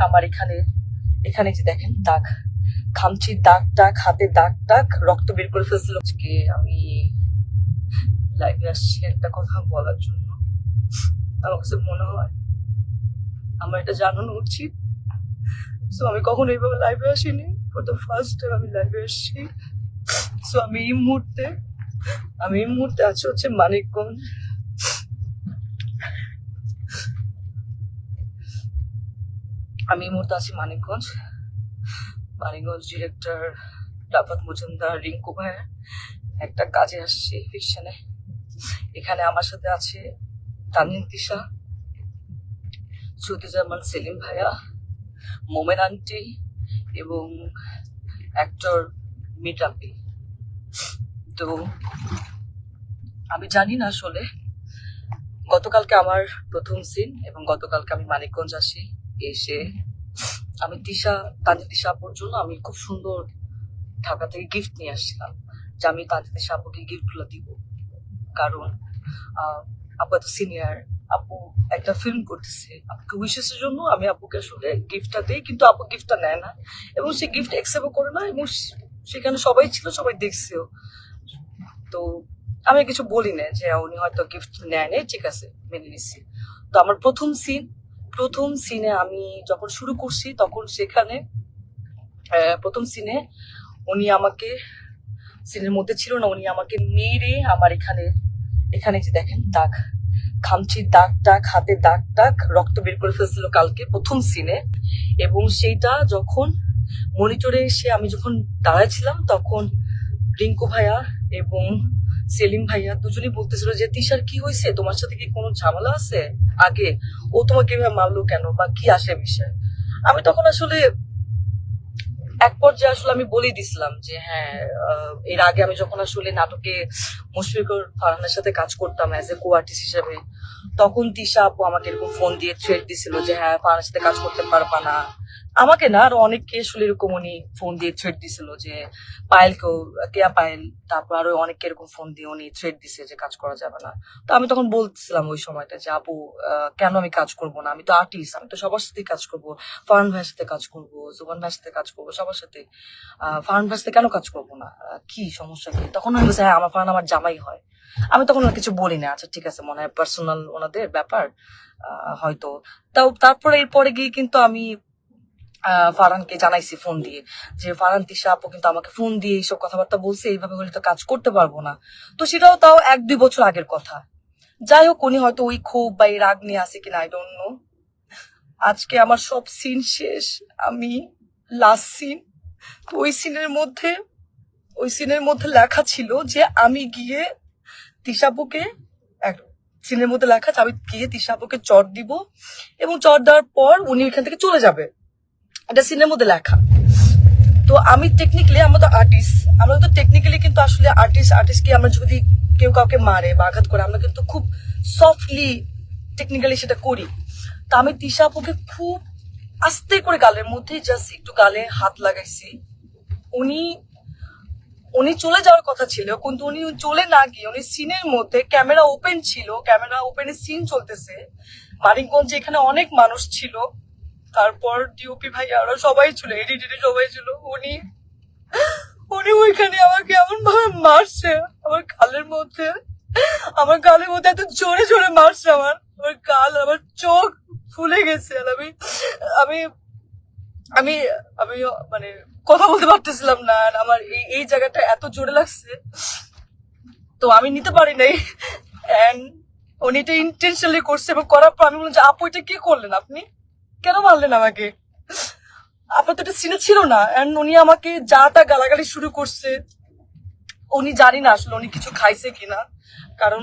আমার এখানে এখানে যে দেখেন দাগ, খামচির দাগ টাগ, হাতে দাগ টাগ, রক্ত বের করে ফেলছিল। আজকে আমি লাইভে আসছি একটা কথা বলার জন্য। আমার কাছে মনে হয় আমার এটা জানানো উচিত। সো আমি কখনো এইভাবে লাইভে আসিনি, ফর দ্য ফার্স্ট টাইম আমি লাইভে আসছি। সো আমি এই মুহূর্তে আছি হচ্ছে মানিকগঞ্জ। আমি এই মুহূর্তে আছি মানিকগঞ্জ ডিরেক্টর রাফাত মজুমদার রিঙ্কু ভাইয়ের একটা কাজে আসছি ফিকশনে। এখানে আমার সাথে আছে তানজিন তিশা, জামান, সেলিম ভাইয়া, মোমেন আন্টি এবং অ্যাক্টর মিরাপি। তো আমি জানি না আসলে গতকালকে আমার প্রথম সিন এবং গতকালকে আমি মানিকগঞ্জ আসি। এসে আমি তানজিন তিশা আপুর জন্য আমি খুব সুন্দর ঢাকা থেকে গিফট নিয়ে আসছিলাম, যে আমি তানজিন তিশা আপুকে গিফটগুলো দিব। কারণ আপু এত সিনিয়র, আপু একটা ফিল্ম করতেছে, আপুকে উইশেসের জন্য আমি আপুকে আসলে গিফটটা দিই, কিন্তু আপু গিফটটা নেয় না এবং সে গিফট অ্যাকসেপ্টও করে না, এবং সেখানে সবাই ছিল, সবাই দেখছেও। তো আমি কিছু বলি না যে উনি হয়তো গিফট নেয় নাই, ঠিক আছে মেনে নিচ্ছি। তো আমার প্রথম সিনে আমি যখন শুরু করছি তখন সেখানে প্রথম সিনে উনি আমাকে, সিনের মধ্যে ছিল না, উনি আমাকে মেরে আমার এখানে যে দেখেন দাগ, খামচির দাগ টাগ, হাতে দাগ টাগ, রক্ত বের করে ফেলছিল কালকে প্রথম সিনে। এবং সেইটা যখন মনিটরে এসে আমি যখন দাঁড়াইছিলাম তখন রিঙ্কু ভাইয়া এবং সেলিম ভাইয়া দুজনই বলতেছিল যে তিশার কি হয়েছে, তোমার সাথে কি কোনো ঝামেলা আছে আগে, ও তোমাকে এভাবে মারলো কেন বা কি আসে বিষয়। আমি তখন আসলে এক পর্যায়ে আসলে আমি বলেই দিছিলাম যে হ্যাঁ, এর আগে আমি যখন আসলে নাটকে মুশফিকুর ফারহানের সাথে কাজ করতাম অ্যাজ এ কো আর্টিস্ট হিসেবে, তখন তিশা আপু আমাকে এরকম ফোন দিয়ে থ্রেট দিছিল যে হ্যাঁ ফারহানের সাথে কাজ করতে পারবা না। আমাকে না, আরো অনেককে আসলে এরকম উনি ফোন দিয়ে থ্রেট দিছিল, যে পায়েলকেও, কেয়া পায়েল, তারপর আরো অনেককে এরকম ফোন দিয়ে উনি থ্রেট দিছে যে কাজ করা যাবে না। তো আমি তখন বলছিলাম ওই সময়টা যে আপু কেন আমি কাজ করব না, আমি তো আর্টিস্ট, আমি তো সবার সাথেই কাজ করবো, ফারহান ভাইয়ের সাথে কাজ করবো, জুবান ভাইয়ের সাথে কাজ করবো, সবার সাথে। ফারহান ভাইয়ের সাথে কেন কাজ করবো না, কি সমস্যা কি? তখন আমি বলছি হ্যাঁ আমার ফারহান আমার জামাই হয়। আমি তখন আর কিছু বলি না, আচ্ছা ঠিক আছে মনে হয় পার্সোনাল ওনাদের ব্যাপার হয়তো। তারপরে এরপরে গিয়ে কিন্তু আমি ফারহানকে জানাইছি ফোন দিয়ে যে ফারহান তিশা আপু কিন্তু আমাকে ফোন দিয়ে এইসব কথাবার্তা বলছে, এইভাবে হলে তো কাজ করতে পারবো না। তো সেটাও তাও 1-2 বছর আগের কথা। যাই হোক, উনি হয়তো ওই ক্ষোভ বা এই রাগ নিয়ে আসে কিনা আই ডোন্ট নো। আজকে আমার সব সিন শেষ, আমি লাস্ট সিন। ওই সিনের মধ্যে লেখা ছিল যে আমি গিয়ে তিশাপুকে, সিনের মধ্যে লেখা আমি গিয়ে তিশাপুকে চট দিব এবং চট দেওয়ার পর উনি এখান থেকে চলে যাবে, এটা সিনের মধ্যে লেখা। তো আমি টেকনিক্যালি, আমরা তো টেকনিক্যালি কিন্তু আসলে আর্টিস্টকে আমরা যদি কেউ কাউকে মারে বা আঘাত করে আমরা কিন্তু খুব সফটলি টেকনিক্যালি সেটা করি। তা আমি তিশা আপুকে খুব আস্তে করে গালের মধ্যে জাস্ট একটু গালে হাত লাগাইছি। উনি চলে যাওয়ার কথা ছিল, কিন্তু উনি চলে না গিয়ে উনি সিনের মধ্যে, ক্যামেরা ওপেন ছিল, ক্যামেরা ওপেনে সিন চলতেছে মানিকগঞ্জে, এখানে অনেক মানুষ ছিল, তারপর ডিওপি ভাই আরো সবাই ছিল, এডিটর সবাই ছিল, উনি ওইখানে আমাকে এমন ভাবে মারছে আমার গালের মধ্যে এত জোরে জোরে মারছে, আমার গাল, আমার চোখ ফুলে গেছে। আর আমি আমি আমি মানে কথা বলতে পারতেছিলাম না, আর আমার এই জায়গাটা এত জোরে লাগছে, তো আমি নিতে পারি নাই। এন্ড উনি এটা ইন্টেনশনালি করছে, এবং করার পর আমি বললাম যে আপু এটা কি করলেন, আপনি কেন মারলেন আমাকে, আপনার তো এটা সিনে ছিল না। এন্ড উনি আমাকে যা তা গালাগালি শুরু করছে। উনি জানি না আসলে উনি কিছু খাইছে কিনা, কারণ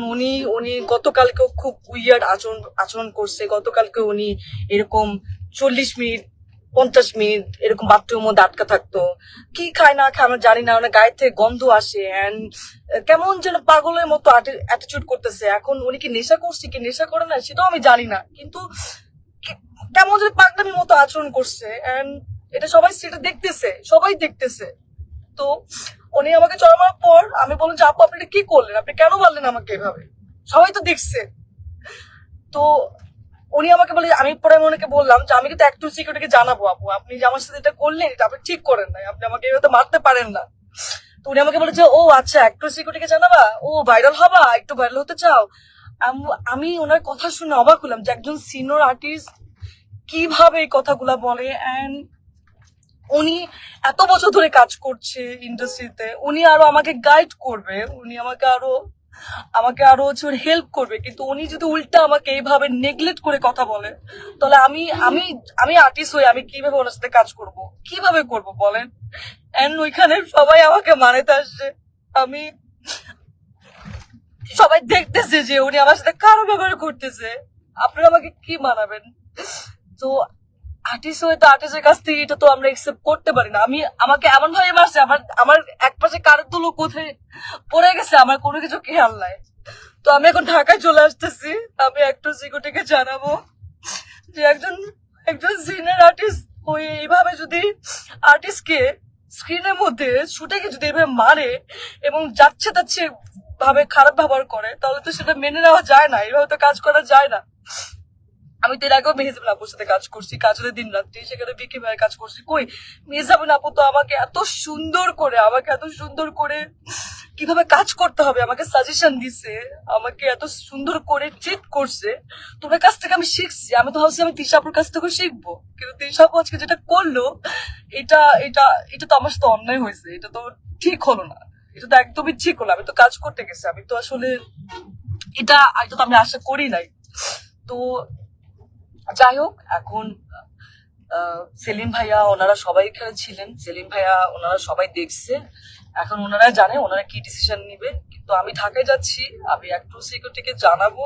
উনি গতকালকেও খুব উইয়ার্ড আচরণ করছে। গতকালকে উনি এরকম 40 মিনিট 50 মিনিট এরকম বাথরুমের মধ্যে আটকা থাকতো, কি খায় না খায় আমরা জানি না, ওনার গায়ে থেকে গন্ধ আসে, এন্ড কেমন যেন পাগলের মতো অ্যাটিটিউড করতেছে। এখন উনি কি নেশা করছে কি নেশা করে না সেটাও আমি জানি না, কিন্তু কেমন যেন পাগলামির মতো আচরণ করছে, এন্ড এটা সবাই দেখতেছে। তো উনি আমাকে চড় মারার পর আমি বললাম যে আপু আপনি এটা কি করলেন, আপনি কেন মারলেন আমাকে এভাবে, সবাই তো দেখছে। তো উনি আমাকে বলে, আমি পরে ওনাকে বললাম যে আমি কিন্তু অ্যাক্টর সিকিউরিটিকে জানাবো আপু, আপনি যে আমার সাথে এটা করলেন এটা আপনি ঠিক করেন নাই, আপনি আমাকে এভাবে মারতে পারেন না। তো উনি আমাকে বলে যে ও আচ্ছা অ্যাক্টর সিকিউরিটিকে জানাবা, ও ভাইরাল হবা, একটু ভাইরাল হতে চাও। আমি ওনার কথা শুনে অবাক হলাম যে একজন সিনিয়র আর্টিস্ট কিভাবে এই কথাগুলা বলে। অ্যান্ড উনি এত বছর ধরে কাজ করছে ইন্ডাস্ট্রিতে, উনি আরো আমাকে গাইড করবে, উনি আমাকে আরো হচ্ছে হেল্প করবে, কিন্তু উনি যদি উল্টা আমাকে এইভাবে নেগলেক্ট করে কথা বলে, তাহলে আমি আমি আমি আর্টিস্ট হয়ে আমি কিভাবে ওনার সাথে কাজ করব, কিভাবে করব বলেন। এন্ড ওইখানে সবাই আমাকে মানাতে আসছে, আমি সবাই দেখতেছে যে উনি আমার সাথে কারো ব্যবহার করতেছে, আপনারা আমাকে কি মানাবেন। তো আর্টিস্ট হয়ে তো আর্টিস্টের কাছ থেকে এটা তো আমরা একসেপ্ট করতে পারি না। আমাকে এমন ভাবে মারছে, আমার আমার এক পাশে কারের তুলো কোথায় পড়ে গেছে, আমার কোনো কিছু খেয়াল নাই। তো আমি এখন ঢাকায় চলে আসতেছি, আমি একটু সিকিউরিটিকে জানাবো যে একজন একজন সিনিয়র আর্টিস্ট হয়ে এইভাবে যদি আর্টিস্টকে স্ক্রিনের মধ্যে শুটে যদি এভাবে মারে এবং যাচ্ছে তাচ্ছে ভাবে খারাপ ব্যবহার করে, তাহলে তো সেটা মেনে নেওয়া যায় না, এইভাবে তো কাজ করা যায় না। আমি তো এর আগেও মেহজাবিন আপুর সাথে কাজ করছি, কাজলে দিন রাত্রি, সেখানে বিকি ভাইয়ের কাজ করছি। কই মেহজাবিন আপু তো আমাকে এত সুন্দর করে কিভাবে কাজ করতে হবে আমাকে সাজেশন দিছে, আমাকে এত সুন্দর করে ট্রিট করছে। তোমার কাছ থেকে আমি শিখছি, আমি তো ভাবছি আমি তিশাপুর কাছ থেকে শিখবো, কিন্তু তিশাপু আজকে যেটা করলো এটা এটা এটা তো আমার সাথে অন্যায় হয়েছে, এটা তো ঠিক হলো না, এটা তো একদমই ঠিক হলো। আমি তো কাজ করতে গেছি, আমি তো আসলে এটা তো আমি আশা করি নাই। তো যাই হোক, এখন সেলিম ভাইয়া ওনারা সবাই এখানে ছিলেন, সেলিম ভাইয়া ওনারা সবাই দেখছে, এখন ওনারা জানে ওনারা কি ডিসিশন নিবে। কিন্তু আমি ঢাকায় যাচ্ছি, আমি একটু সিকিউরিটিকে জানাবো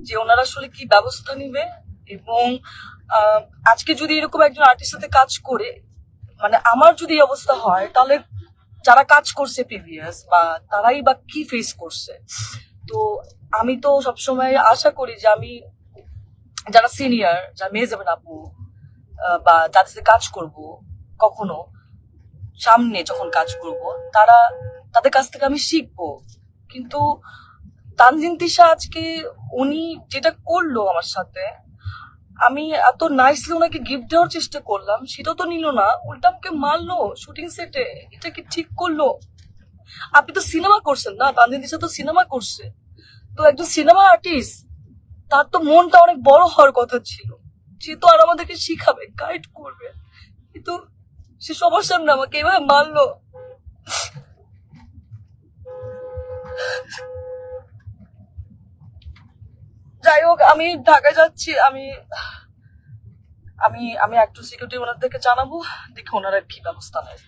যে ওনারা আসলে কি ব্যবস্থা নিবে। এবং আজকে যদি এরকম একজন আর্টিস্ট সাথে কাজ করে, মানে আমার যদি এই অবস্থা হয়, তাহলে যারা কাজ করছে প্রিভিয়াস বা তারাই বা কি ফেস করছে। তো আমি তো সবসময় আশা করি যে আমি যারা সিনিয়র, যারা মেহজাবিন আপু বা যাদের সাথে কাজ করব, কখনো সামনে যখন কাজ করব, তাদের কাছ থেকে আমি শিখবো। কিন্তু তানজিন তিশা আজকে উনি যেটা করলো আমার সাথে, আমি এত নাইসলি ওনাকে গিফট দেওয়ার চেষ্টা করলাম, সেটাও তো নিল না, উল্টা আমাকে মারলো শুটিং সেটে। এটা কি ঠিক করলো? আপনি তো সিনেমা করছেন না, তানজিন তিশা তো সিনেমা করছে, তো একজন সিনেমা আর্টিস্ট, তার তো মনটা অনেক বড় হওয়ার কথা ছিল, সে তো আর আমাদেরকে শিখাবে, গাইড করবে, কিন্তু সে সবার সামনে আমাকে এভাবে মারলো। যাই হোক, আমি ঢাকায় যাচ্ছি, আমি আমি আমি একটু সিকিউরিটি ওনাদেরকে জানাবো, দেখি ওনারা কি ব্যবস্থা নেয়।